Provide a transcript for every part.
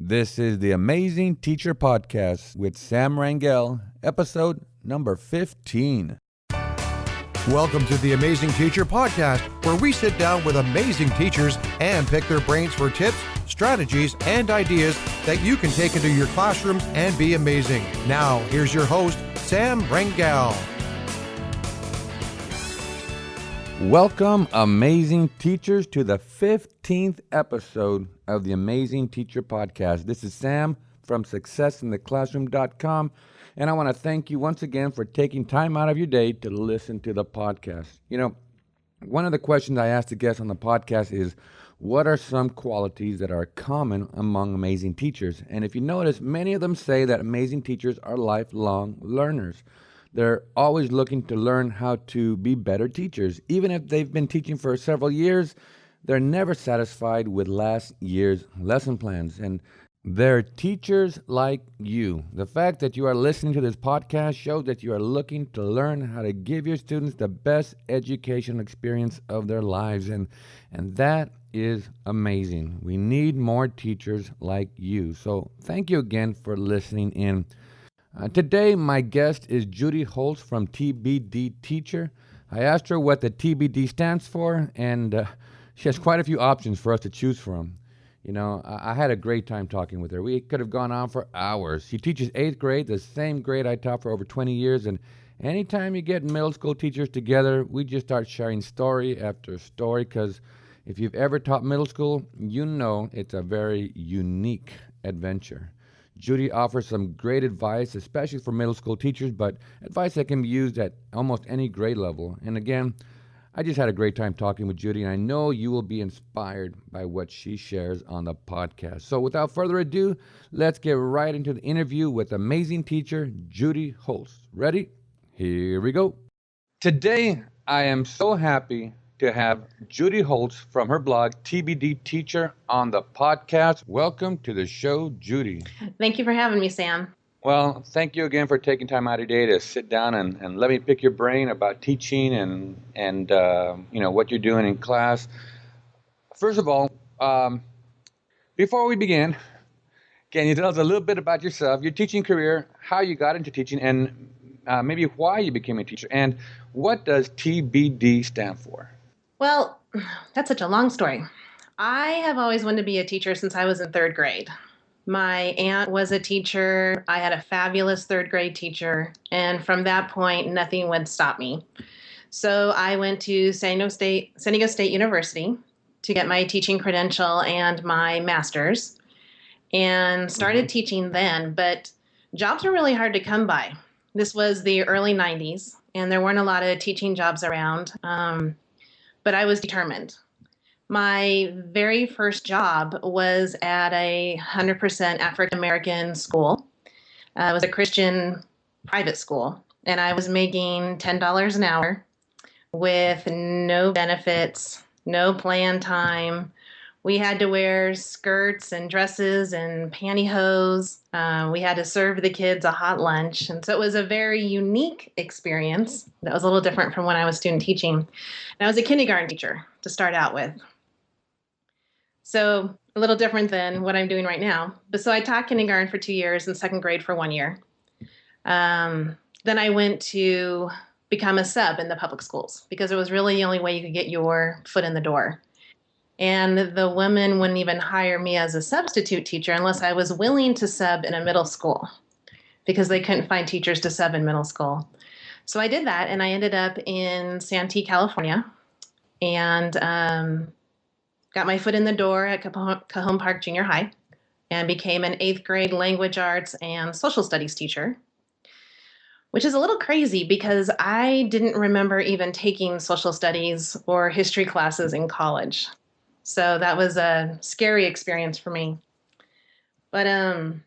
This is the Amazing Teacher Podcast with Sam Rangel, episode number 15. Welcome to the Amazing Teacher Podcast, where we sit down with amazing teachers and pick their brains for tips, strategies, and ideas that you can take into your classrooms and be amazing. Now, here's your host, Sam Rangel. Welcome, amazing teachers, to the 15th episode of the Amazing Teacher Podcast. This is Sam from successintheclassroom.com, and I want to thank you once again for taking time out of your day to listen to the podcast. You know, one of the questions I ask the guests on the podcast is, what are some qualities that are common among amazing teachers? And if you notice, many of them say that amazing teachers are lifelong learners. They're always looking to learn how to be better teachers. Even if they've been teaching for several years, they're never satisfied with last year's lesson plans. And they're teachers like you. The fact that you are listening to this podcast shows that you are looking to learn how to give your students the best educational experience of their lives. And that is amazing. We need more teachers like you. So thank you again for listening in. Today, my guest is Judi Holst from TBD Teacher. I asked her what the TBD stands for, and she has quite a few options for us to choose from. You know, I had a great time talking with her. We could have gone on for hours. She teaches 8th grade, the same grade I taught for over 20 years, and anytime you get middle school teachers together, we just start sharing story after story, because if you've ever taught middle school, you know it's a very unique adventure. Judi offers some great advice, especially for middle school teachers, but advice that can be used at almost any grade level. And again, I just had a great time talking with Judi, and I know you will be inspired by what she shares on the podcast. So without further ado, let's get right into the interview with amazing teacher Judi Holst. Ready? Here we go. Today, I am so happy to have Judi Holst from her blog, TBD Teacher, on the podcast. Welcome to the show, Judi. Thank you for having me, Sam. Well, thank you again for taking time out of your day to sit down and let me pick your brain about teaching and what you're doing in class. First of all, before we begin, can you tell us a little bit about yourself, your teaching career, how you got into teaching, and maybe why you became a teacher, and what does TBD stand for? Well, that's such a long story. I have always wanted to be a teacher since I was in 3rd grade. My aunt was a teacher. I had a fabulous 3rd grade teacher. And from that point, nothing would stop me. So I went to San Diego State University to get my teaching credential and my master's and started teaching then. But jobs were really hard to come by. This was the early 90s, and there weren't a lot of teaching jobs around. But I was determined. My very first job was at a 100% African-American school. It was a Christian private school, and I was making $10 an hour with no benefits, no plan time. We had to wear skirts and dresses and pantyhose. We had to serve the kids a hot lunch. And so it was a very unique experience that was a little different from when I was student teaching. And I was a kindergarten teacher to start out with. So a little different than what I'm doing right now. But so I taught kindergarten for 2 years and 2nd grade for 1 year. Then I went to become a sub in the public schools because it was really the only way you could get your foot in the door. And the women wouldn't even hire me as a substitute teacher unless I was willing to sub in a middle school because they couldn't find teachers to sub in middle school. So I did that, and I ended up in Santee, California, and got my foot in the door at Cajon Park Junior High and became an 8th grade language arts and social studies teacher, which is a little crazy because I didn't remember even taking social studies or history classes in college. So that was a scary experience for me. But after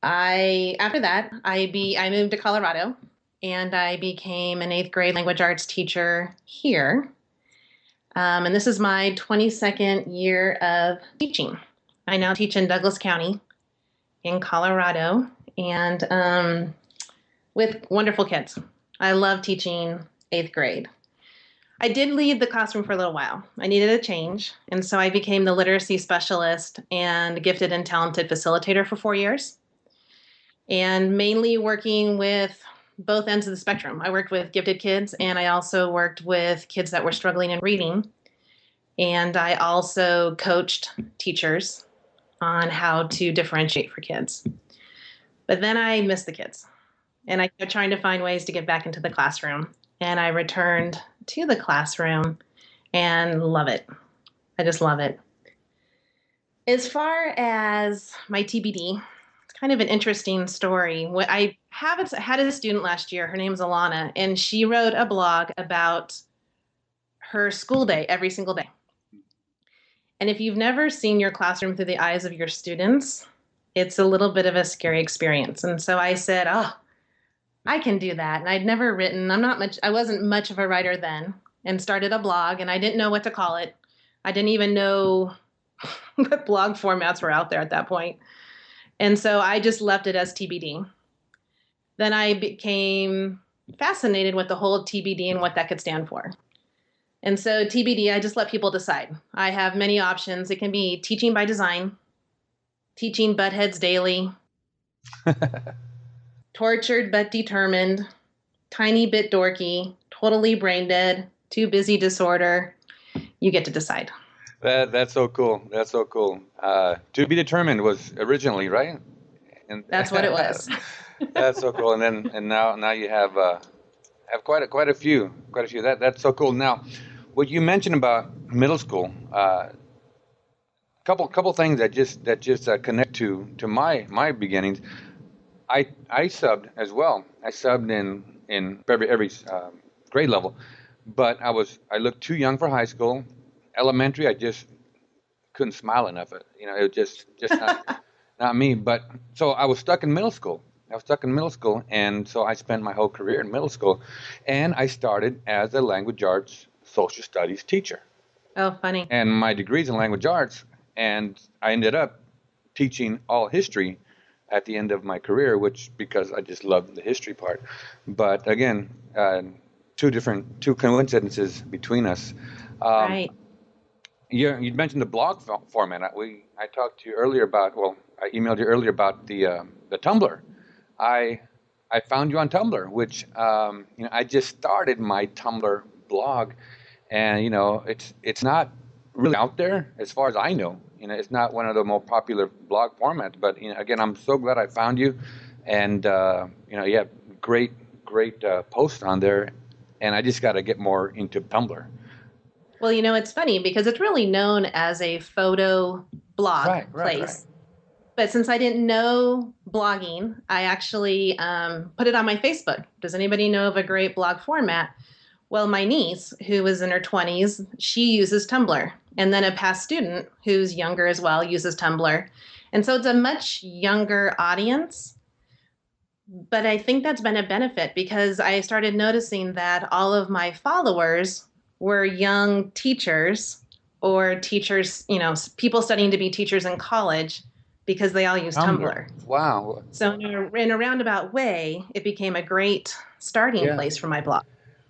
that, I moved to Colorado, and I became an 8th grade language arts teacher here. And this is my 22nd year of teaching. I now teach in Douglas County in Colorado, and with wonderful kids. I love teaching 8th grade. I did leave the classroom for a little while. I needed a change. And so I became the literacy specialist and gifted and talented facilitator for 4 years, and mainly working with both ends of the spectrum. I worked with gifted kids, and I also worked with kids that were struggling in reading. And I also coached teachers on how to differentiate for kids. But then I missed the kids, and I kept trying to find ways to get back into the classroom. And I returned to the classroom and love it. I just love it. As far as my TBD, it's kind of an interesting story. I had a student last year. Her name's Alana, and she wrote a blog about her school day every single day. And if you've never seen your classroom through the eyes of your students, it's a little bit of a scary experience. And so I said, oh, I can do that. And I'd never written. I wasn't much of a writer then, and started a blog, and I didn't know what to call it. I didn't even know what blog formats were out there at that point. And so I just left it as TBD. Then I became fascinated with the whole TBD and what that could stand for. And so TBD, I just let people decide. I have many options. It can be teaching by design, teaching butt heads daily, tortured but determined, tiny bit dorky, totally brain dead, too busy disorder. You get to decide. That's so cool. That's so cool. To be determined was originally, right? And That's what it was. That's so cool. And now you have quite a few. That's so cool. Now, what you mentioned about middle school, couple things that just connect to my beginnings. I subbed as well. I subbed in every grade level, but I looked too young for high school. Elementary, I just couldn't smile enough. It was just not me. But so I was stuck in middle school. And so I spent my whole career in middle school, and I started as a language arts social studies teacher. Oh, funny. And my degree's in language arts, and I ended up teaching all history at the end of my career, because I just loved the history part. But again, two coincidences between us. Right. You mentioned the blog format. I talked to you earlier I emailed you earlier about the Tumblr. I found you on Tumblr, which I just started my Tumblr blog, and it's not really out there as far as I know. It's not one of the more popular blog formats. But again, I'm so glad I found you, and you have great posts on there, and I just got to get more into Tumblr. Well, it's funny because it's really known as a photo blog place. Right. But since I didn't know blogging, I actually put it on my Facebook. Does anybody know of a great blog format? Well, my niece, who is in her 20s, she uses Tumblr. And then a past student who's younger as well uses Tumblr. And so it's a much younger audience. But I think that's been a benefit because I started noticing that all of my followers were young teachers or teachers, people studying to be teachers in college because they all use Tumblr. Wow. So in a roundabout way, it became a great starting place for my blog.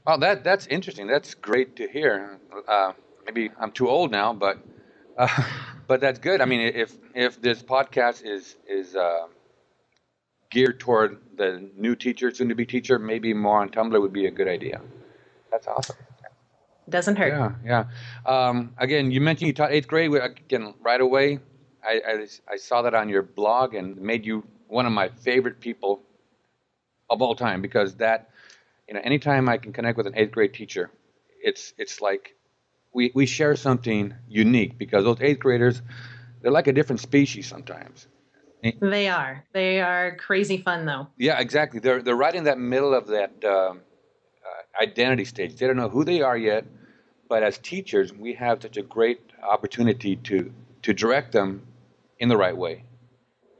Wow, that's interesting. That's great to hear. Maybe I'm too old now, but that's good. I mean, if this podcast is geared toward the new teacher, soon-to-be teacher, maybe more on Tumblr would be a good idea. That's awesome. Doesn't hurt. Yeah. Again, you mentioned you taught 8th grade. Again, right away, I saw that on your blog and made you one of my favorite people of all time, because that, anytime I can connect with an 8th grade teacher, it's like we share something unique, because those 8th graders, they're like a different species sometimes. They are. They are crazy fun, though. Yeah, exactly. They're right in that middle of that identity stage. They don't know who they are yet, but as teachers, we have such a great opportunity to direct them in the right way.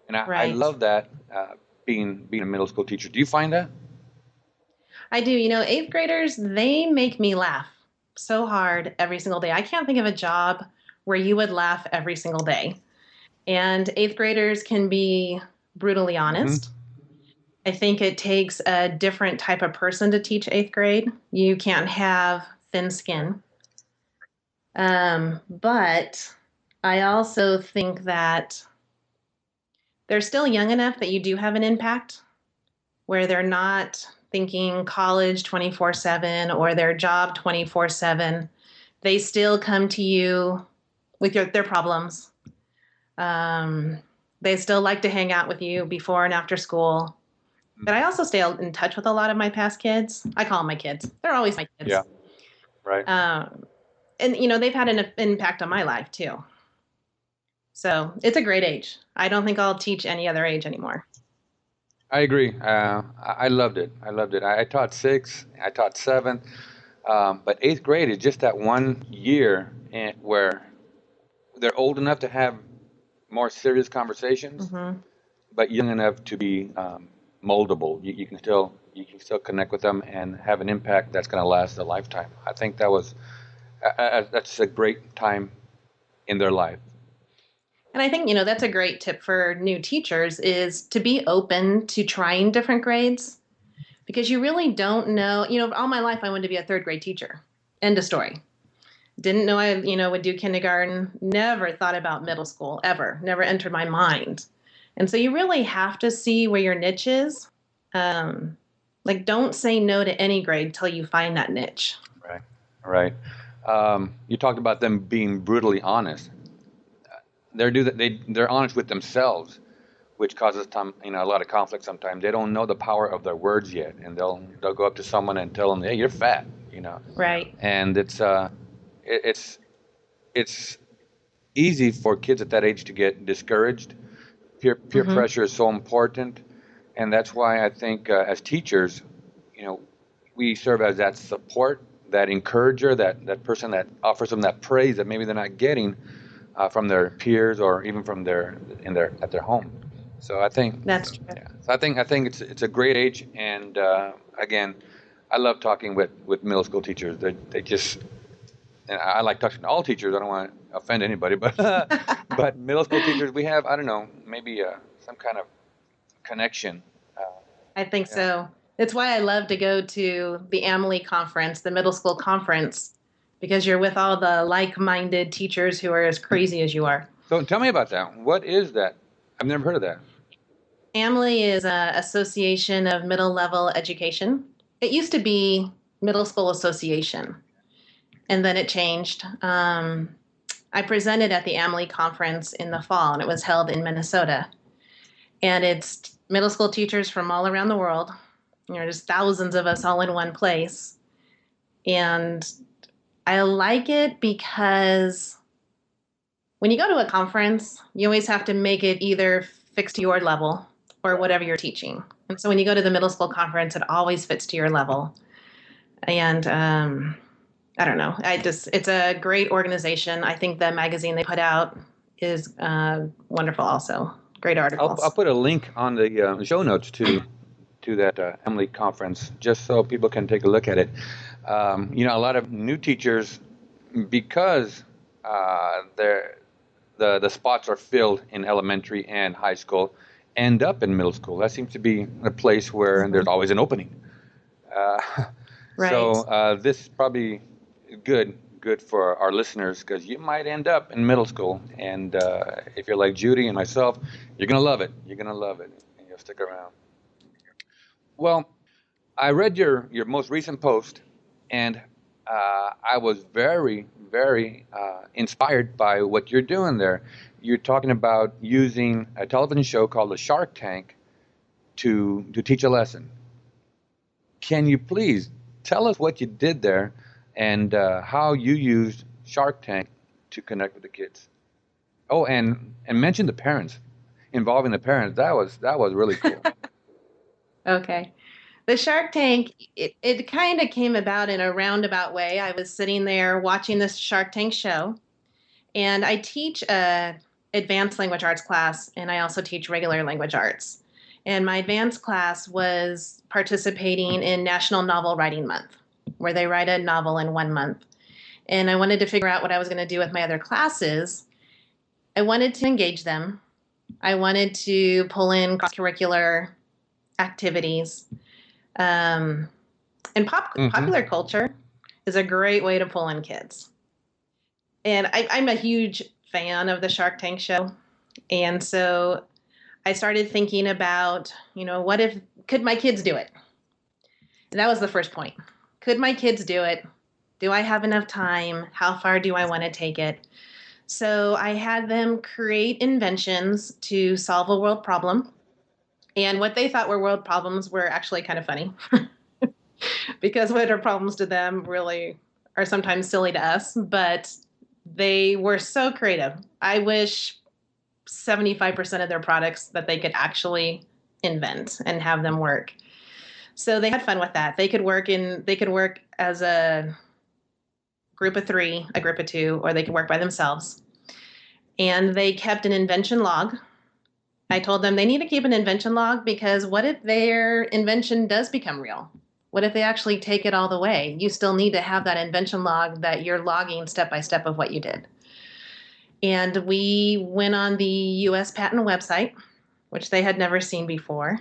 And I love that, being a middle school teacher. Do you find that? I do. 8th graders, they make me laugh so hard every single day. I can't think of a job where you would laugh every single day. And 8th graders can be brutally honest. Mm-hmm. I think it takes a different type of person to teach 8th grade. You can't have thin skin. But I also think that they're still young enough that you do have an impact where they're not thinking college 24/7 or their job 24/7. They still come to you with their problems. They still like to hang out with you before and after school. But I also stay in touch with a lot of my past kids. I call them my kids. They're always my kids. Yeah. Right. And, they've had an impact on my life too. So it's a great age. I don't think I'll teach any other age anymore. I agree. I loved it. I loved it. I taught 6th, I taught 7th, but 8th grade is just that one year where they're old enough to have more serious conversations, but young enough to be moldable. You can still connect with them and have an impact that's going to last a lifetime. I think that's a great time in their life. And I think, that's a great tip for new teachers is to be open to trying different grades because you really don't know. All my life I wanted to be a 3rd grade teacher. End of story. Didn't know I, would do kindergarten. Never thought about middle school ever. Never entered my mind. And so you really have to see where your niche is. Don't say no to any grade till you find that niche. Right. You talked about them being brutally honest. They're honest with themselves, which causes a lot of conflict sometimes. They don't know the power of their words yet, and they'll go up to someone and tell them, "Hey, you're fat," Right. And it's easy for kids at that age to get discouraged. Peer pressure is so important, and that's why I think as teachers, we serve as that support, that encourager, that person that offers them that praise that maybe they're not getting from their peers or even from at their home. So I think that's true. Yeah. So I think it's a great age, and again, I love talking with middle school teachers. They just, and I like talking to all teachers. I don't want to offend anybody, but but middle school teachers, we have, I don't know, maybe some kind of connection. I think so. It's why I love to go to the AMLE conference, the middle school conference, because you're with all the like-minded teachers who are as crazy as you are. So tell me about that. What is that? I've never heard of that. AMLE is an association of middle-level education. It used to be Middle School Association, and then it changed. I presented at the AMLE conference in the fall, and it was held in Minnesota. And it's middle school teachers from all around the world. There's thousands of us all in one place. And I like it because when you go to a conference, you always have to make it either fixed to your level or whatever you're teaching. And so when you go to the middle school conference, it always fits to your level. And I don't know. It's a great organization. I think the magazine they put out is wonderful also. Great articles. I'll put a link on the show notes to that Emily conference, just so people can take a look at it. A lot of new teachers, because the spots are filled in elementary and high school, end up in middle school. That seems to be a place where there's always an opening. Right. So this is probably good for our listeners, because you might end up in middle school, and if you're like Judi and myself, you're gonna love it. You're gonna love it, and you'll stick around. Well, I read your most recent post, and I was very, very inspired by what you're doing there. You're talking about using a television show called The Shark Tank to teach a lesson. Can you please tell us what you did there and how you used Shark Tank to connect with the kids? Oh, and mention the parents, involving the parents. That was really cool. Okay. The Shark Tank, it kind of came about in a roundabout way. I was sitting there watching this Shark Tank show, and I teach a advanced language arts class, and I also teach regular language arts. And my advanced class was participating in National Novel Writing Month, where they write a novel in 1 month. And I wanted to figure out what I was going to do with my other classes. I wanted to engage them. I wanted to pull in cross-curricular activities. And popular culture is a great way to pull in kids. And I'm a huge fan of the Shark Tank show. And so I started thinking about, could my kids do it? And that was the first point. Could my kids do it? Do I have enough time? How far do I want to take it? So I had them create inventions to solve a world problem. And what they thought were world problems were actually kind of funny because what are problems to them really are sometimes silly to us, but they were so creative. I wish 75% of their products that they could actually invent and have them work. So they had fun with that. They could work as a group of 3, a group of 2, or they could work by themselves. And they kept an invention log. I told them they need to keep an invention log because what if their invention does become real? What if they actually take it all the way? You still need to have that invention log that you're logging step by step of what you did. And we went on the U.S. patent website, which they had never seen before.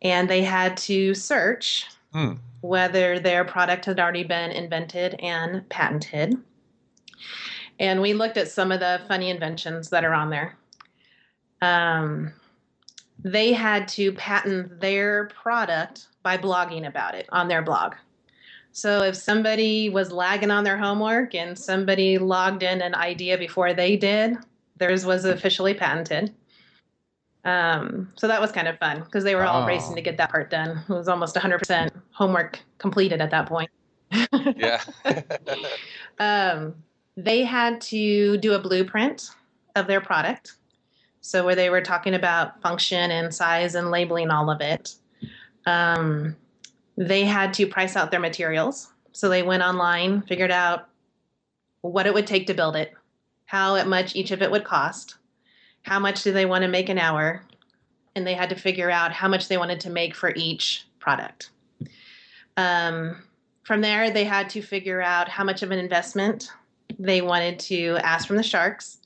And they had to search whether their product had already been invented and patented. And we looked at some of the funny inventions that are on there. They had to patent their product by blogging about it on their blog. So if somebody was lagging on their homework and somebody logged in an idea before they did, theirs was officially patented. So that was kind of fun because they were all racing to get that part done. It was almost 100% homework completed at that point. Yeah. They had to do a blueprint of their product. So where they were talking about function and size and labeling all of it. They had to price out their materials. So they went online, figured out what it would take to build it, how much each of it would cost, how much do they want to make an hour, and they had to figure out how much they wanted to make for each product. From there, they had to figure out how much of an investment they wanted to ask from the sharks.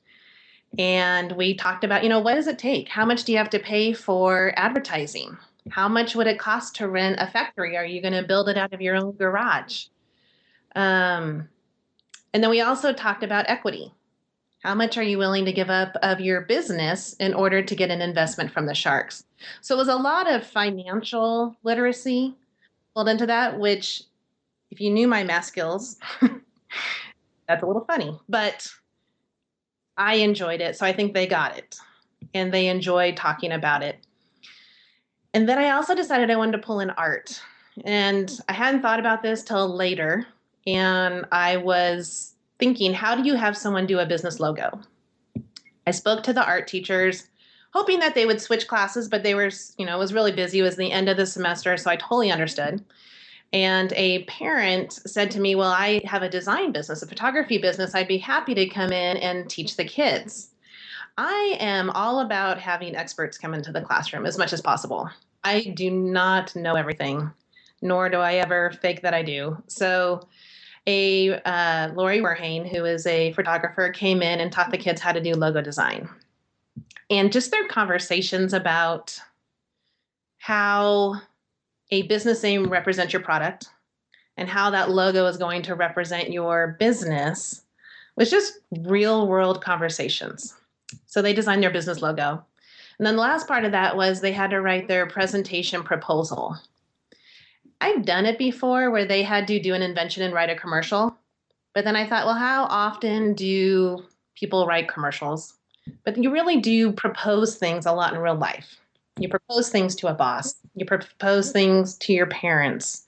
And we talked about, what does it take? How much do you have to pay for advertising? How much would it cost to rent a factory? Are you going to build it out of your own garage? And then we also talked about equity. How much are you willing to give up of your business in order to get an investment from the sharks? So it was a lot of financial literacy built into that, which if you knew my math skills, that's a little funny, but I enjoyed it. So I think they got it and they enjoyed talking about it. And then I also decided I wanted to pull in art. And I hadn't thought about this till later. And I was thinking, how do you have someone do a business logo? I spoke to the art teachers, hoping that they would switch classes, but they were, it was really busy. It was the end of the semester, so I totally understood. And a parent said to me, well, I have a design business, a photography business. I'd be happy to come in and teach the kids. I am all about having experts come into the classroom as much as possible. I do not know everything, nor do I ever fake that I do. So Lori Werhane, who is a photographer, came in and taught the kids how to do logo design. And just their conversations about how a business name represents your product and how that logo is going to represent your business was just real world conversations. So they designed their business logo. And then the last part of that was they had to write their presentation proposal. I've done it before where they had to do an invention and write a commercial. But then I thought, well, how often do people write commercials? But you really do propose things a lot in real life. You propose things to a boss. You propose things to your parents.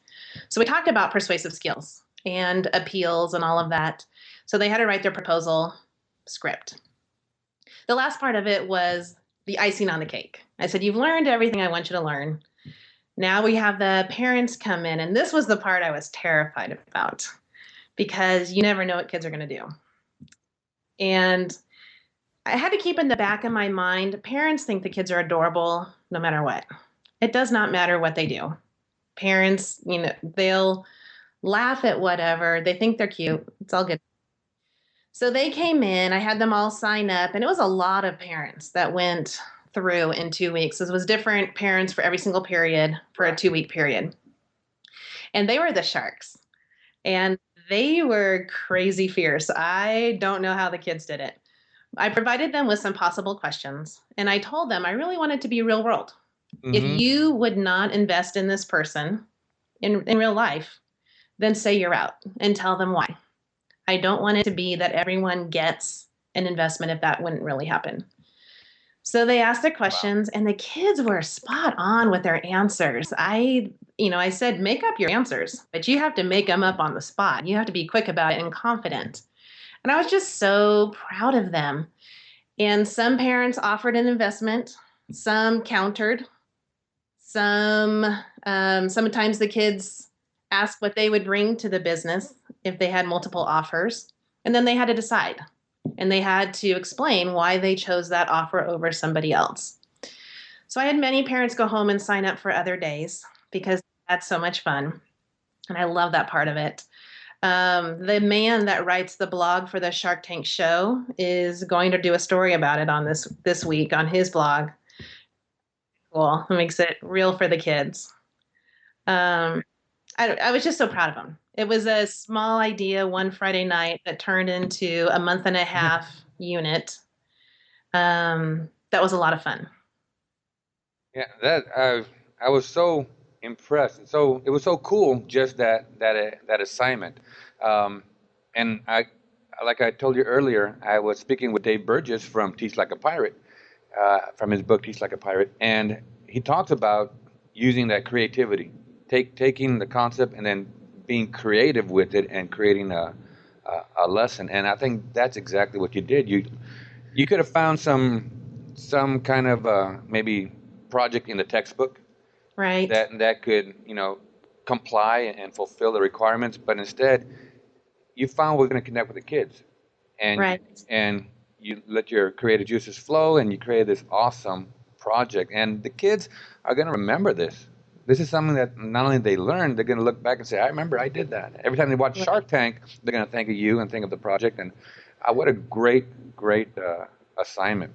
So we talked about persuasive skills and appeals and all of that. So they had to write their proposal script. The last part of it was the icing on the cake. I said, you've learned everything I want you to learn. Now we have the parents come in. And this was the part I was terrified about because you never know what kids are going to do. And I had to keep in the back of my mind, parents think the kids are adorable no matter what. It does not matter what they do. Parents, they'll laugh at whatever. They think they're cute. It's all good. So they came in, I had them all sign up, and it was a lot of parents that went through in 2 weeks. It was different parents for every single period for a 2-week period. And they were the sharks. And They were crazy fierce. I don't know how the kids did it. I provided them with some possible questions, and I told them I really want it to be real world. If Mm-hmm. you would not invest in this person in real life, then say you're out and tell them why. I don't want it to be that everyone gets an investment if that wouldn't really happen. So they asked the Wow. questions and the kids were spot on with their answers. I said, make up your answers, but you have to make them up on the spot. You have to be quick about it and confident. And I was just so proud of them. And some parents offered an investment, some countered, sometimes the kids asked what they would bring to the business if they had multiple offers. And then they had to decide. And they had to explain why they chose that offer over somebody else. So I had many parents go home and sign up for other days because that's so much fun. And I love that part of it. The man that writes the blog for the Shark Tank show is going to do a story about it on this week on his blog. Cool. It makes it real for the kids. I was just so proud of him. It was a small idea one Friday night that turned into a month and a half unit. That was a lot of fun. Yeah, I was so impressed, and so it was so cool just that assignment. And like I told you earlier, I was speaking with Dave Burgess from Teach Like a Pirate, from his book Teach Like a Pirate, and he talks about using that creativity, taking the concept and then being creative with it and creating a lesson. And I think that's exactly what you did. You could have found some kind of maybe project in the textbook Right. that could comply and fulfill the requirements, but instead you found we're going to connect with the kids, and Right. and you let your creative juices flow, and you create this awesome project, and the kids are going to remember this. This is something that not only they learn, they're going to look back and say, I remember I did that. Every time they watch Right. Shark Tank, they're going to think of you and think of the project. And what a great assignment.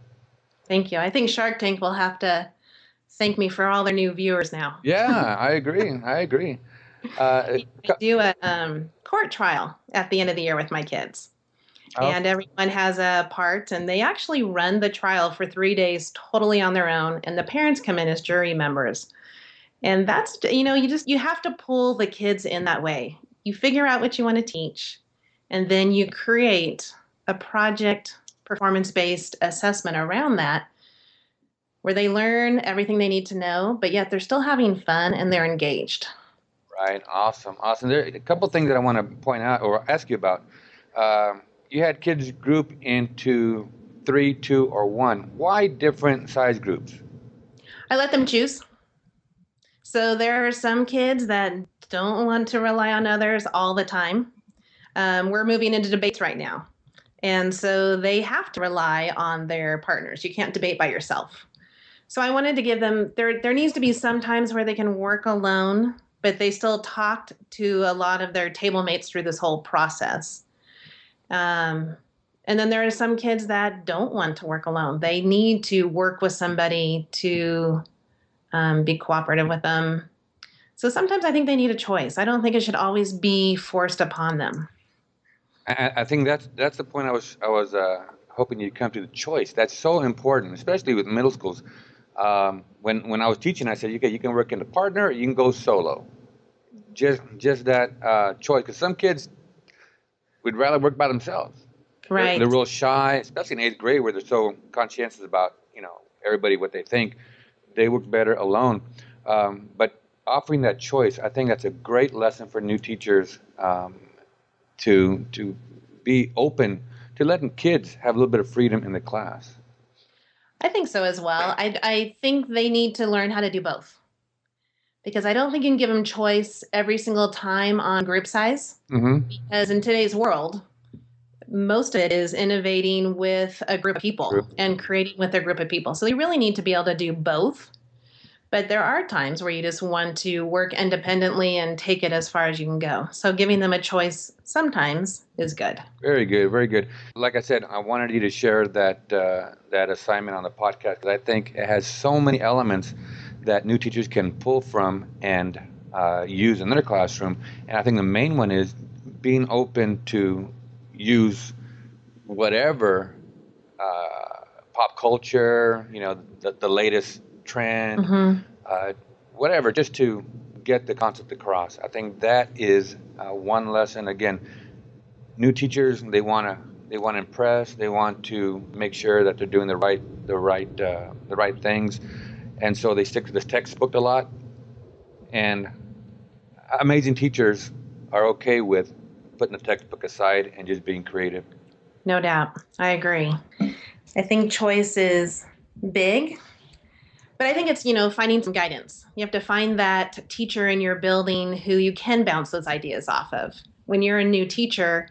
Thank you. I think Shark Tank will have to thank me for all their new viewers now. Yeah, I agree. Uh, I do a court trial at the end of the year with my kids. And everyone has a part, and they actually run the trial for 3 days totally on their own, and the parents come in as jury members. And that's, you have to pull the kids in that way. You figure out what you want to teach, and then you create a project performance-based assessment around that where they learn everything they need to know, but yet they're still having fun and they're engaged. Right. Awesome. There are a couple things that I want to point out or ask you about. You had kids group into 3, 2, or 1. Why different size groups? I let them choose. So there are some kids that don't want to rely on others all the time. We're moving into debates right now. And so they have to rely on their partners. You can't debate by yourself. So I wanted to give them, there needs to be some times where they can work alone, but they still talked to a lot of their table mates through this whole process. And then there are some kids that don't want to work alone. They need to work with somebody to be cooperative with them. So sometimes I think they need a choice. I don't think it should always be forced upon them. I think that's the point I was hoping you'd come to, the choice. That's so important, especially with middle schools. When I was teaching, I said, you can work in a partner or you can go solo. Just that choice, because some kids would rather work by themselves. Right. They're real shy, especially in 8th grade where they're so conscientious about everybody what they think. They work better alone. But offering that choice, I think that's a great lesson for new teachers, to be open to letting kids have a little bit of freedom in the class. I think so as well. I think they need to learn how to do both, because I don't think you can give them choice every single time on group size. Mm-hmm. Because in today's world, most of it is innovating with a group of people and creating with a group of people. So you really need to be able to do both. But there are times where you just want to work independently and take it as far as you can go. So giving them a choice sometimes is good. Very good, very good. Like I said, I wanted you to share that assignment on the podcast because I think it has so many elements that new teachers can pull from and use in their classroom. And I think the main one is being open to use whatever pop culture, the latest trend, Mm-hmm. whatever, just to get the concept across. I think that is one lesson. Again, new teachers, they want to impress, they want to make sure that they're doing the right things, and so they stick to this textbook a lot. And amazing teachers are okay with putting the textbook aside and just being creative. No doubt. I agree. I think choice is big, but I think it's, finding some guidance. You have to find that teacher in your building who you can bounce those ideas off of. When you're a new teacher,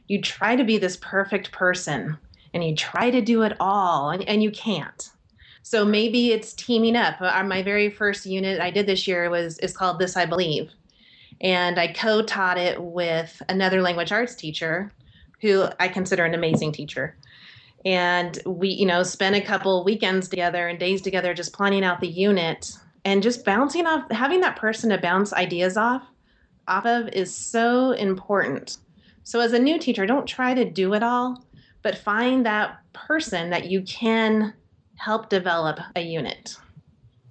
you try to be this perfect person and you try to do it all, and you can't. So maybe it's teaming up. My very first unit I did this year is called This I Believe. And I co-taught it with another language arts teacher who I consider an amazing teacher. And we, spent a couple weekends together and days together just planning out the unit and just bouncing off, having that person to bounce ideas off of is so important. So as a new teacher, don't try to do it all, but find that person that you can help develop a unit.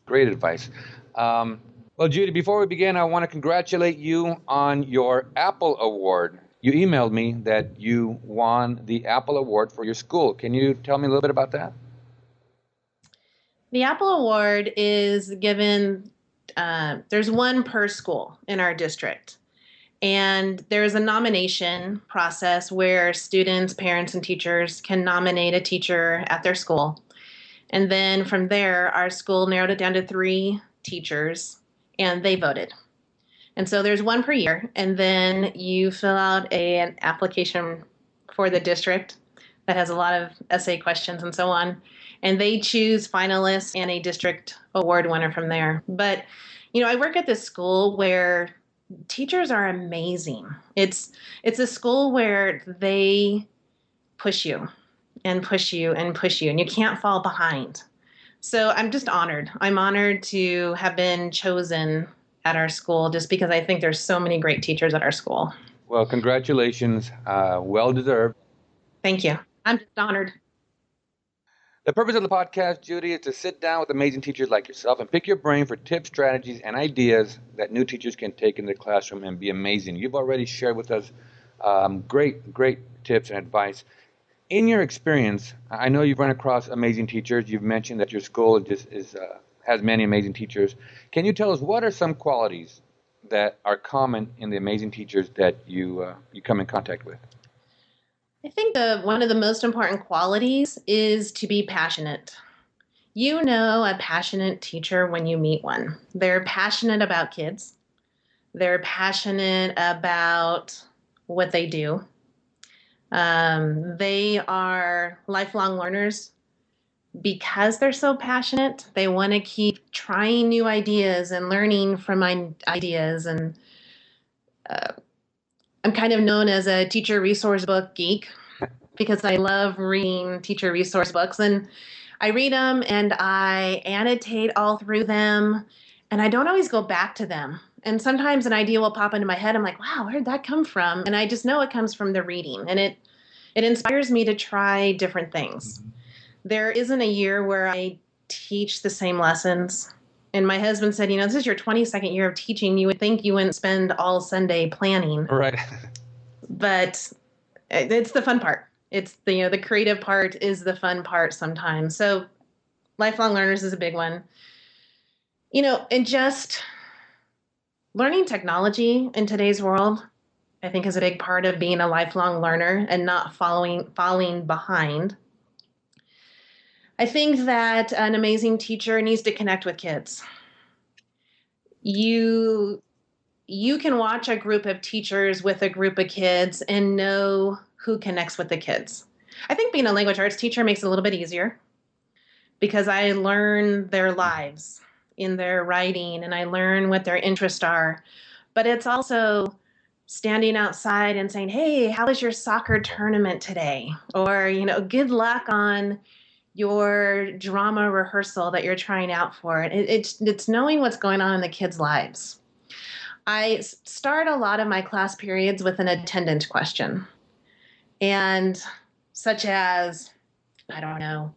Great advice. Well, Judi, before we begin, I want to congratulate you on your Apple Award. You emailed me that you won the Apple Award for your school. Can you tell me a little bit about that? The Apple Award is given, there's one per school in our district. And there's a nomination process where students, parents, and teachers can nominate a teacher at their school. And then from there, our school narrowed it down to 3 teachers, and they voted. And so there's one per year, and then you fill out an application for the district that has a lot of essay questions and so on. And they choose finalists and a district award winner from there. But, I work at this school where teachers are amazing. It's a school where they push you and push you and push you, and you can't fall behind. So I'm just honored. I'm honored to have been chosen at our school just because I think there's so many great teachers at our school. Well, congratulations. Well deserved. Thank you. I'm just honored. The purpose of the podcast, Judi, is to sit down with amazing teachers like yourself and pick your brain for tips, strategies, and ideas that new teachers can take in their classroom and be amazing. You've already shared with us great tips and advice. In your experience, I know you've run across amazing teachers. You've mentioned that your school has many amazing teachers. Can you tell us what are some qualities that are common in the amazing teachers that you come in contact with? I think one of the most important qualities is to be passionate. You know a passionate teacher when you meet one. They're passionate about kids. They're passionate about what they do. They are lifelong learners because they're so passionate. They want to keep trying new ideas and learning from ideas. And I'm kind of known as a teacher resource book geek because I love reading teacher resource books. And I read them and I annotate all through them. And I don't always go back to them. And sometimes an idea will pop into my head. I'm like, wow, where did that come from? And I just know it comes from the reading. And it inspires me to try different things. Mm-hmm. There isn't a year where I teach the same lessons. And my husband said, this is your 22nd year of teaching. You would think you wouldn't spend all Sunday planning. Right. But it's the fun part. It's the creative part is the fun part sometimes. So lifelong learners is a big one. And just learning technology in today's world, I think, is a big part of being a lifelong learner and not falling behind. I think that an amazing teacher needs to connect with kids. You can watch a group of teachers with a group of kids and know who connects with the kids. I think being a language arts teacher makes it a little bit easier because I learn their lives in their writing and I learn what their interests are. But it's also standing outside and saying, hey, how was your soccer tournament today? Or, good luck on your drama rehearsal that you're trying out for. It's knowing what's going on in the kids' lives. I start a lot of my class periods with an attendance question. And such as, I don't know,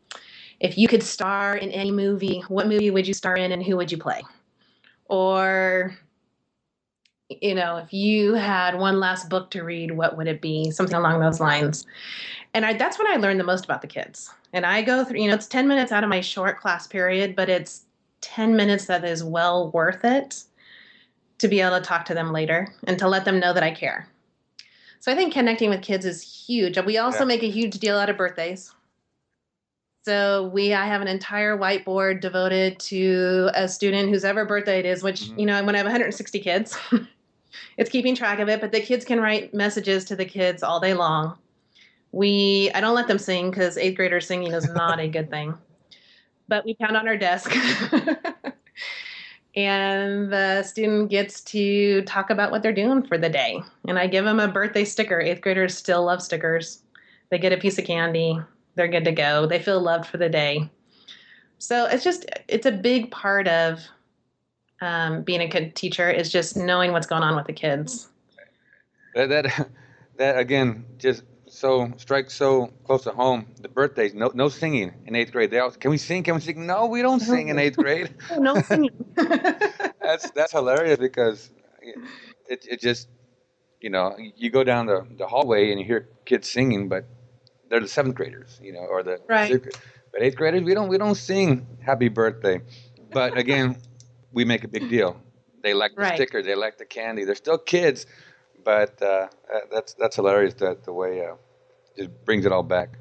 if you could star in any movie, what movie would you star in and who would you play? Or, if you had one last book to read, what would it be? Something along those lines. And that's when I learned the most about the kids. And I go through, it's 10 minutes out of my short class period, but it's 10 minutes that is well worth it to be able to talk to them later and to let them know that I care. So I think connecting with kids is huge. We also make a huge deal out of birthdays. So I have an entire whiteboard devoted to a student whose ever birthday it is, which, when I have 160 kids, it's keeping track of it, but the kids can write messages to the kids all day long. I don't let them sing because 8th graders singing is not a good thing, but we pound on our desk. And the student gets to talk about what they're doing for the day. And I give them a birthday sticker. 8th graders still love stickers. They get a piece of candy. They're good to go. They feel loved for the day. So it's a big part of being a good teacher is just knowing what's going on with the kids. That again, just strikes so close to home. The birthdays, no singing in 8th grade. Can we sing? Can we sing? No, we don't sing in 8th grade. No singing. That's hilarious because it just, you go down the hallway and you hear kids singing, but they're the 7th graders, or the right. 6th. But 8th graders, we don't sing happy birthday. But again, we make a big deal. They like the sticker, they like the candy. They're still kids, but that's hilarious that the way just brings it all back.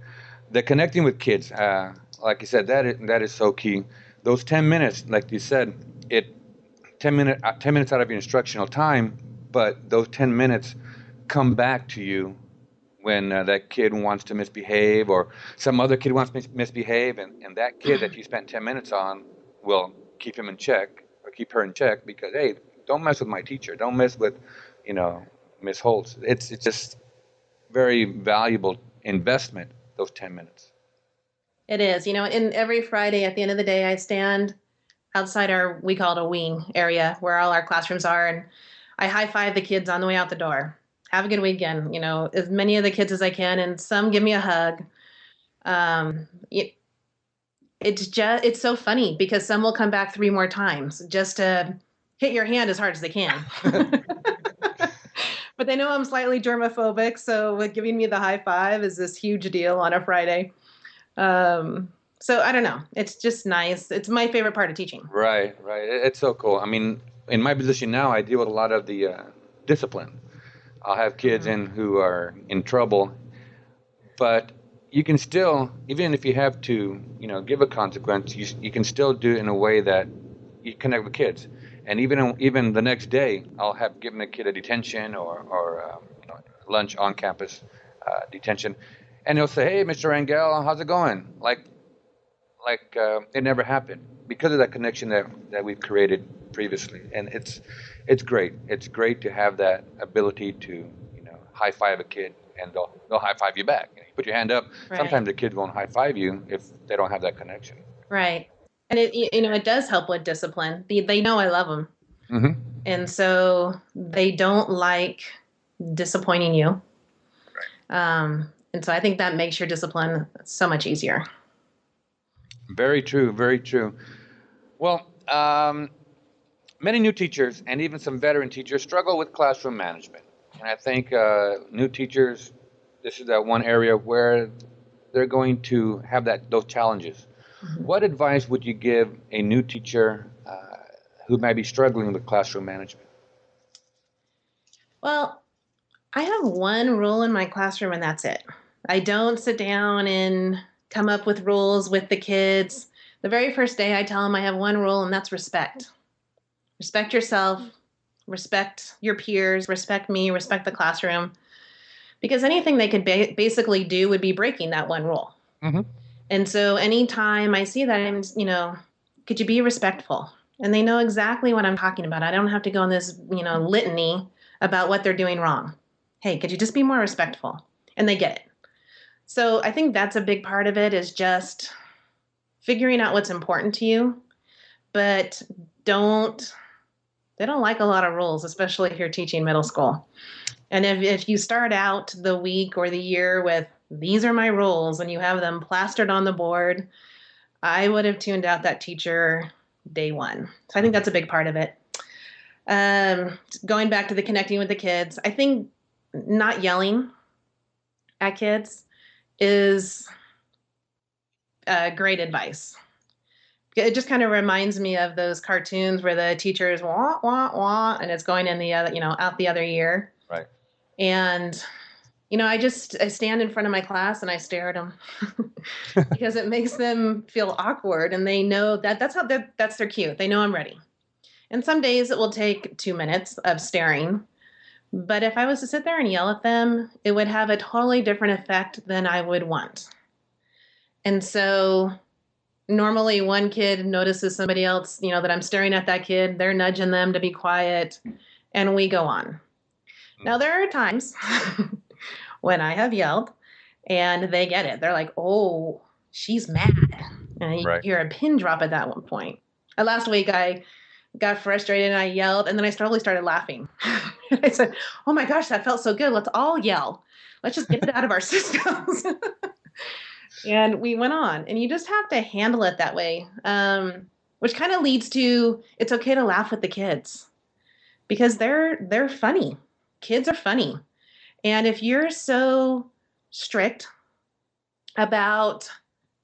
The connecting with kids, like you said, that is so key. Those 10 minutes, like you said, 10 minutes out of your instructional time, but those 10 minutes come back to you when that kid wants to misbehave or some other kid wants to misbehave, and that kid that you spent 10 minutes on will keep him in check or keep her in check because, hey, don't mess with my teacher. Don't mess with, Miss Holst. It's just very valuable investment, those 10 minutes. It is. And every Friday at the end of the day, I stand outside we call it a wing area where all our classrooms are, and I high five the kids on the way out the door. Have a good weekend, as many of the kids as I can, and some give me a hug. It's so funny because some will come back 3 more times just to hit your hand as hard as they can. But they know I'm slightly germophobic, so giving me the high five is this huge deal on a Friday. So I don't know. It's just nice. It's my favorite part of teaching. Right. It's so cool. I mean, in my position now, I deal with a lot of the discipline. I'll have kids in who are in trouble, but you can still, even if you have to, give a consequence, you can still do it in a way that you connect with kids. And even the next day, I'll have given a kid a detention or lunch on campus detention, and he'll say, "Hey, Mr. Rangel, how's it going?" Like it never happened because of that connection that we've created previously, and it's great. It's great to have that ability to high five a kid, and they'll high five you back. You put your hand up. Right. Sometimes the kids won't high five you if they don't have that connection. Right. And it does help with discipline. They know I love them. Mm-hmm. And so they don't like disappointing you. Right. And so I think that makes your discipline so much easier. Very true. Very true. Well, many new teachers and even some veteran teachers struggle with classroom management. And I think new teachers, this is that one area where they're going to have those challenges. Mm-hmm. What advice would you give a new teacher who might be struggling with classroom management? Well, I have one rule in my classroom, and that's it. I don't sit down and come up with rules with the kids. The very first day I tell them I have one rule, and that's respect. Respect yourself, respect your peers, respect me, respect the classroom. Because anything they could basically do would be breaking that one rule. Mm-hmm. And so anytime I see that, I'm, could you be respectful? And they know exactly what I'm talking about. I don't have to go on this, litany about what they're doing wrong. Hey, could you just be more respectful? And they get it. So I think that's a big part of it is just figuring out what's important to you, but don't They don't like a lot of rules, especially if you're teaching middle school. And if you start out the week or the year with, these are my rules, and you have them plastered on the board, I would have tuned out that teacher day one. So I think that's a big part of it. Going back to the connecting with the kids, I think not yelling at kids is great advice. It just kind of reminds me of those cartoons where the teacher is wah, wah, wah, and it's going in the other, out the other ear. Right. And, I stand in front of my class and I stare at them because it makes them feel awkward, and they know that's their cue. They know I'm ready. And some days it will take 2 minutes of staring. But if I was to sit there and yell at them, it would have a totally different effect than I would want. And so normally one kid notices somebody else, that I'm staring at that kid, they're nudging them to be quiet, and we go on. Now, there are times when I have yelled and they get it. They're like, oh, she's mad. And you hear a pin drop at that one point. Last week, I got frustrated and I yelled, and then I started laughing. I said, oh my gosh, that felt so good. Let's all yell. Let's just get it out of our systems. And we went on, and you just have to handle it that way, which kind of leads to, it's okay to laugh with the kids because they're funny. Kids are funny. And if you're so strict about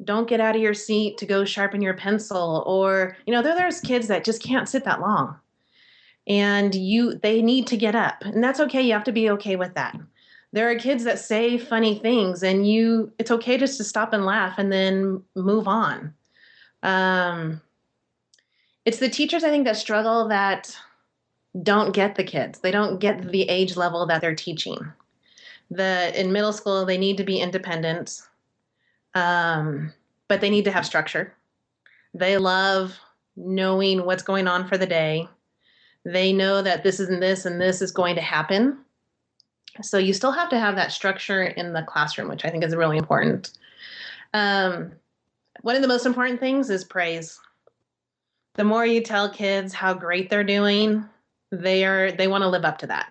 don't get out of your seat to go sharpen your pencil, or, there's kids that just can't sit that long, and they need to get up, and that's okay. You have to be okay with that. There are kids that say funny things, and it's okay just to stop and laugh and then move on. It's the teachers, I think, that struggle, that don't get the kids. They don't get the age level that they're teaching. In middle school, they need to be independent, but they need to have structure. They love knowing what's going on for the day. They know that this is and this and this is going to happen. So you still have to have that structure in the classroom, which I think is really important. One of the most important things is praise. The more you tell kids how great they're doing, they want to live up to that.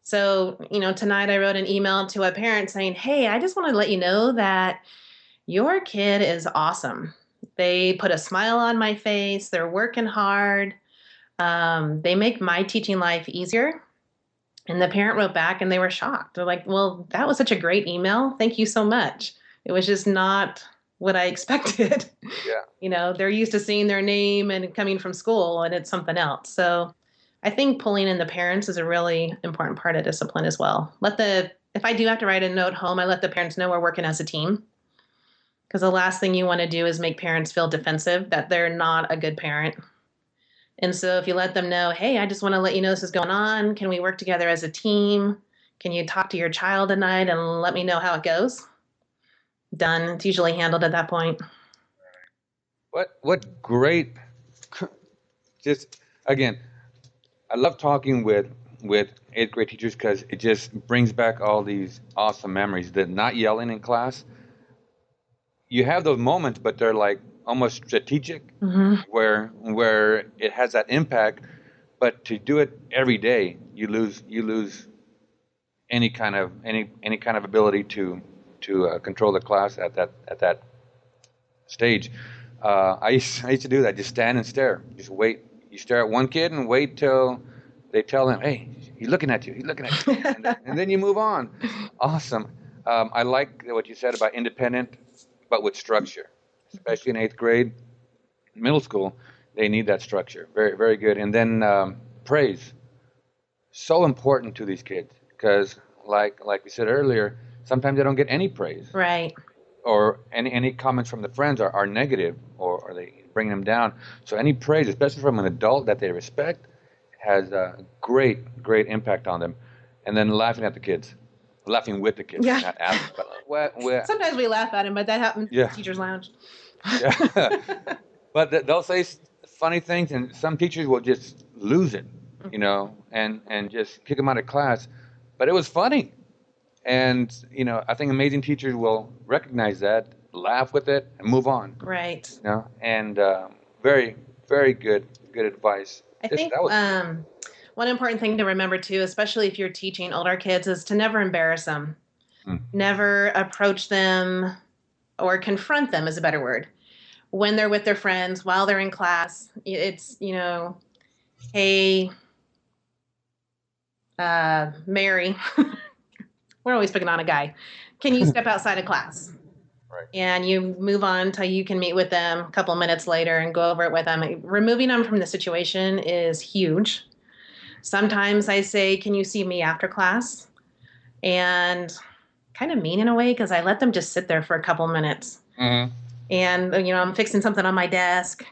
So, tonight I wrote an email to a parent saying, hey, I just want to let you know that your kid is awesome. They put a smile on my face. They're working hard. They make my teaching life easier. And the parent wrote back and they were shocked. They're like, well, that was such a great email. Thank you so much. It was just not what I expected. Yeah. They're used to seeing their name and coming from school, and it's something else. So I think pulling in the parents is a really important part of discipline as well. If I do have to write a note home, I let the parents know we're working as a team. Because the last thing you want to do is make parents feel defensive, that they're not a good parent. And so if you let them know, hey, I just want to let you know this is going on. Can we work together as a team? Can you talk to your child tonight and let me know how it goes? Done. It's usually handled at that point. What great, just again, I love talking with 8th grade teachers because it just brings back all these awesome memories. That not yelling in class, you have those moments, but they're like almost strategic, where it has that impact. But to do it every day, you lose any kind of ability to control the class at that stage. I used to do that. Just stand and stare. Just wait. You stare at one kid and wait till they tell him, hey, he's looking at you. He's looking at you. and then you move on. Awesome. I like what you said about independent, but with structure, especially in 8th grade. Middle school, they need that structure. Very, very good. And then praise. So important to these kids because, like we said earlier, sometimes they don't get any praise. Right. Or any comments from the friends are negative, or they bring them down. So any praise, especially from an adult that they respect, has a great impact on them. And then laughing at the kids. Laughing with the kids. Yeah. Not at them, but what? Sometimes we laugh at them, but that happens in teacher's lounge. Yeah. But they'll say funny things, and some teachers will just lose it, and just kick them out of class. But it was funny. And, I think amazing teachers will recognize that, laugh with it, and move on. Right. And very, very good advice. I think one important thing to remember too, especially if you're teaching older kids, is to never embarrass them. Mm. Never approach them or confront them is a better word when they're with their friends while they're in class. It's, hey, Mary, we're always picking on a guy. Can you step outside of class? Right. And you move on till you can meet with them a couple minutes later and go over it with them. Removing them from the situation is huge. Sometimes I say, can you see me after class? And kind of mean in a way because I let them just sit there for a couple minutes. Mm-hmm. And, I'm fixing something on my desk.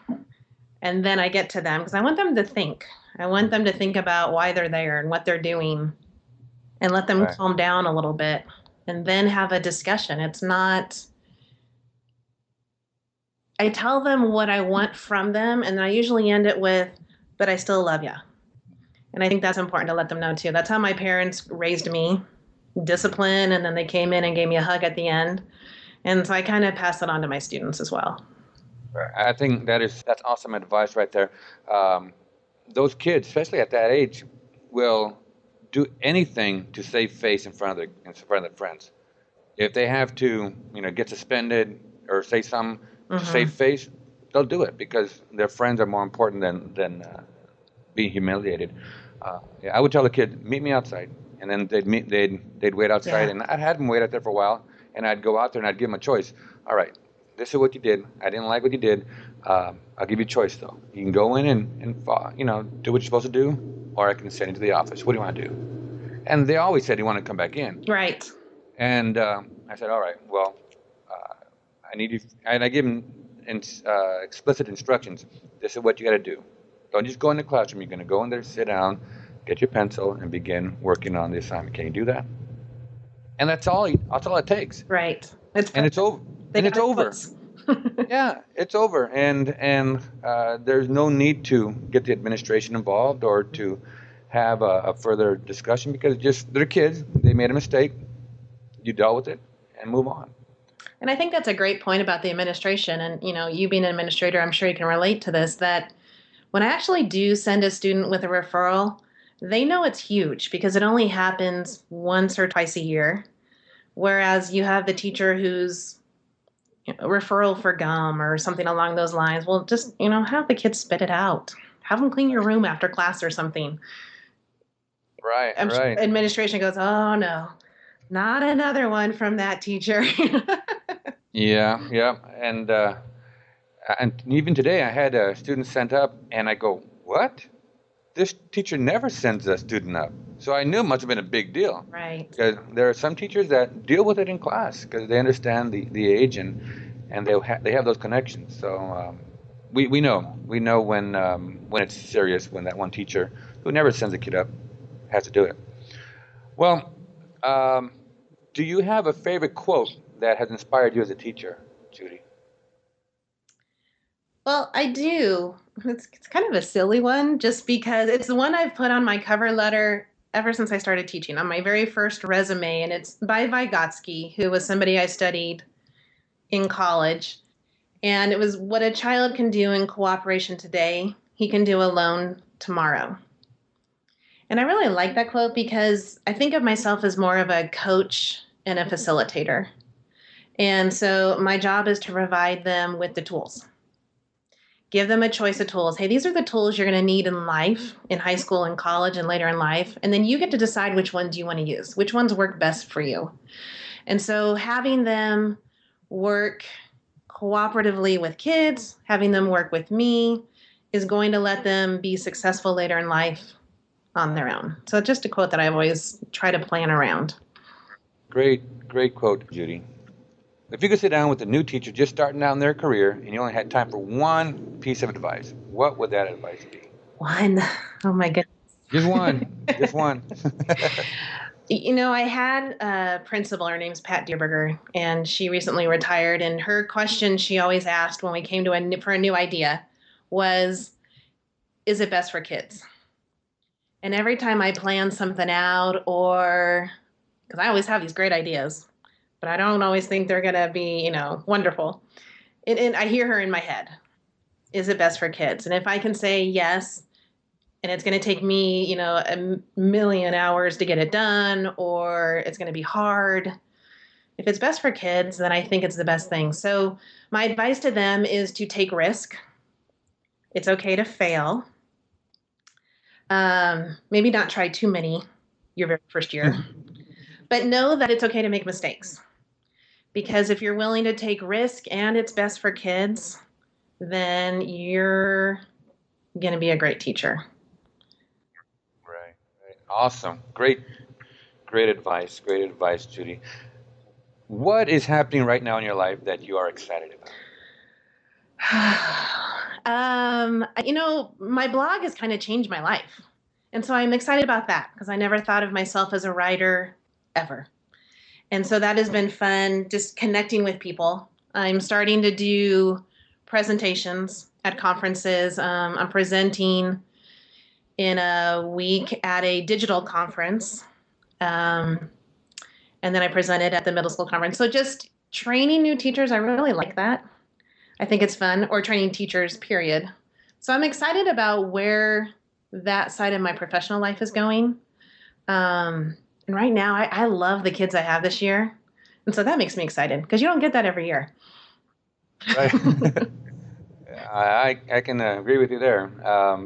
And then I get to them because I want them to think. I want them to think about why they're there and what they're doing and let them calm down a little bit and then have a discussion. It's not, I tell them what I want from them, and I usually end it with, but I still love you. And I think that's important to let them know too. That's how my parents raised me, discipline, and then they came in and gave me a hug at the end. And so I kind of pass it on to my students as well. I think that's awesome advice right there. Those kids, especially at that age, will do anything to save face in front of their friends. If they have to, get suspended or say something to save face, they'll do it because their friends are more important than being humiliated. I would tell the kid, meet me outside, and then they'd wait outside, and I'd have them wait out there for a while, and I'd go out there and I'd give them a choice. All right, this is what you did. I didn't like what you did. I'll give you a choice though. You can go in and do what you're supposed to do, or I can send you to the office. What do you want to do? And they always said you want to come back in. Right. And I said, all right, well, I need you, and I give them explicit instructions. This is what you got to do. Don't just go in the classroom. You're going to go in there, sit down, get your pencil, and begin working on the assignment. Can you do that? And that's all it takes. Right. It's over. And it's over. Yeah, it's over. And there's no need to get the administration involved or to have a further discussion because they're kids. They made a mistake. You dealt with it and move on. And I think that's a great point about the administration. And, you being an administrator, I'm sure you can relate to this, that when I actually do send a student with a referral, they know it's huge because it only happens once or twice a year. Whereas you have the teacher who's referral for gum or something along those lines. Well, just, have the kids spit it out. Have them clean your room after class or something. Right, I'm sure administration goes, oh, no, not another one from that teacher. Yeah. And even today, I had a student sent up, and I go, what? This teacher never sends a student up. So I knew it must have been a big deal. Right. Because there are some teachers that deal with it in class because they understand the age and they have those connections. So we know when it's serious, when that one teacher who never sends a kid up has to do it. Well, do you have a favorite quote that has inspired you as a teacher, Judi? Well, I do. It's kind of a silly one just because it's the one I've put on my cover letter ever since I started teaching, on my very first resume. And it's by Vygotsky, who was somebody I studied in college. And it was, what a child can do in cooperation today, he can do alone tomorrow. And I really like that quote because I think of myself as more of a coach and a facilitator. And so my job is to provide them with the tools. Give them a choice of tools. Hey, these are the tools you're going to need in life, in high school and college and later in life. And then you get to decide which ones you want to use, which ones work best for you. And so having them work cooperatively with kids, having them work with me is going to let them be successful later in life on their own. So just a quote that I always try to plan around. Great quote, Judi. If you could sit down with a new teacher just starting out in their career and you only had time for one piece of advice, what would that advice be? One. Oh my goodness. Just one. Just one. I had a principal, her name's Pat Dierberger, and she recently retired. And her question she always asked when we came to for a new idea was, is it best for kids? And every time I plan something out, or because I always have these great ideas, but I don't always think they're going to be, wonderful. And I hear her in my head, is it best for kids? And if I can say yes, and it's going to take me, a million hours to get it done, or it's going to be hard. If it's best for kids, then I think it's the best thing. So my advice to them is to take risk. It's okay to fail. Maybe not try too many your very first year, but know that it's okay to make mistakes. Because if you're willing to take risk and it's best for kids, then you're going to be a great teacher. Right. Awesome. Great advice. Great advice, Judi. What is happening right now in your life that you are excited about? My blog has kind of changed my life. And so I'm excited about that because I never thought of myself as a writer ever. And so that has been fun, just connecting with people. I'm starting to do presentations at conferences. I'm presenting in a week at a digital conference. And then I presented at the middle school conference. So just training new teachers, I really like that. I think it's fun, or training teachers, period. So I'm excited about where that side of my professional life is going. And right now, I love the kids I have this year. And so that makes me excited because you don't get that every year. Right. I can agree with you there.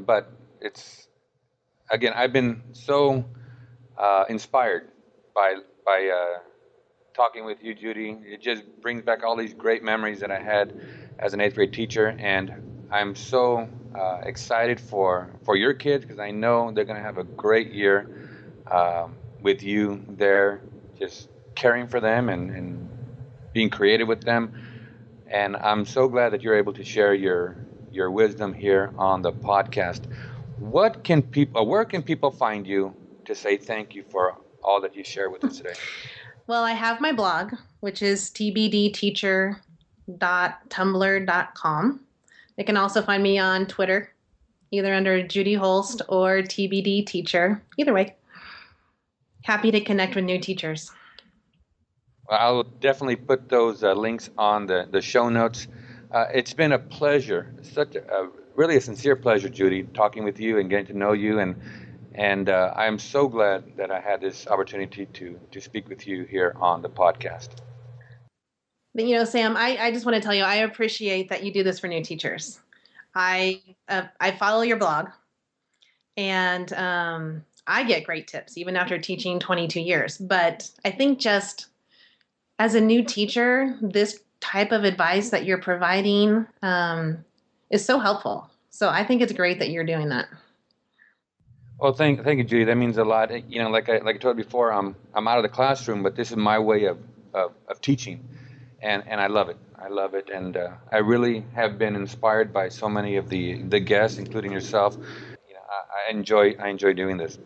But it's, again, I've been so inspired by talking with you, Judi. It just brings back all these great memories that I had as an 8th grade teacher, and I'm so excited for your kids because I know they're going to have a great year with you there, just caring for them and being creative with them. And I'm so glad that you're able to share your wisdom here on the podcast. Where can people find you to say thank you for all that you shared with us today? Well, I have my blog, which is tbdteacher.tumblr.com. They can also find me on Twitter, either under Judi Holst or TBD Teacher. Either way, happy to connect with new teachers. Well, I will definitely put those links on the show notes. It's been a pleasure, really a sincere pleasure, Judi, talking with you and getting to know you, and I'm so glad that I had this opportunity to speak with you here on the podcast. But, Sam, I just want to tell you, I appreciate that you do this for new teachers. I follow your blog, and I get great tips, even after teaching 22 years. But I think just as a new teacher, this type of advice that you're providing is so helpful. So I think it's great that you're doing that. Well, thank you, Judi. That means a lot. Like I told you before, I'm out of the classroom, but this is my way of teaching, and I love it. And I really have been inspired by so many of the guests, including yourself. I enjoy doing this.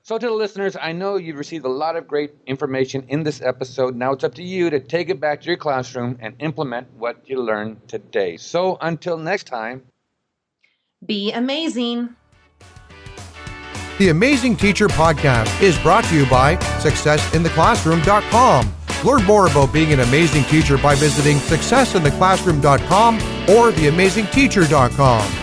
So to the listeners, I know you've received a lot of great information in this episode. Now it's up to you to take it back to your classroom and implement what you learned today. So until next time, be amazing. The Amazing Teacher Podcast is brought to you by SuccessInTheClassroom.com. Learn more about being an amazing teacher by visiting SuccessInTheClassroom.com or TheAmazingTeacher.com.